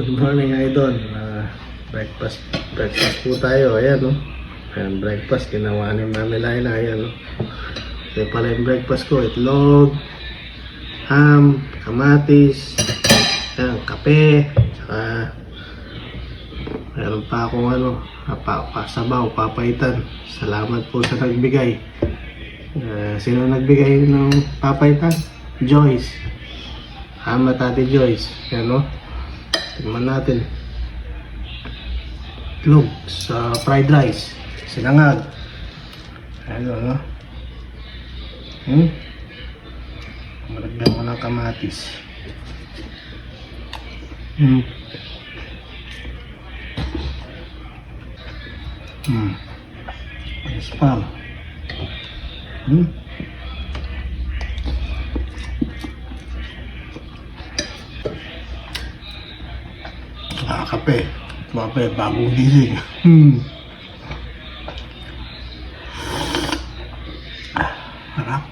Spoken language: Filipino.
Good morning, idol. Breakfast po tayo. Ayan, no? Ayan, breakfast. Ginawa ni Mami Laila. Ayan, no? Ito pala yung breakfast ko. Itlog, ham, kamatis, ayan, kape, saka meron pa akong sabaw, papaitan. Salamat po sa nagbigay. Sino nagbigay ng papaitan? Joyce. Ama Ate Joyce. Ayan, no? Tingnan natin. Itlog sa fried rice. Sinangag. Ayan, no? Malagyan mo ng kamatis. Spam. Kape. Kape, bagong gising. Harap.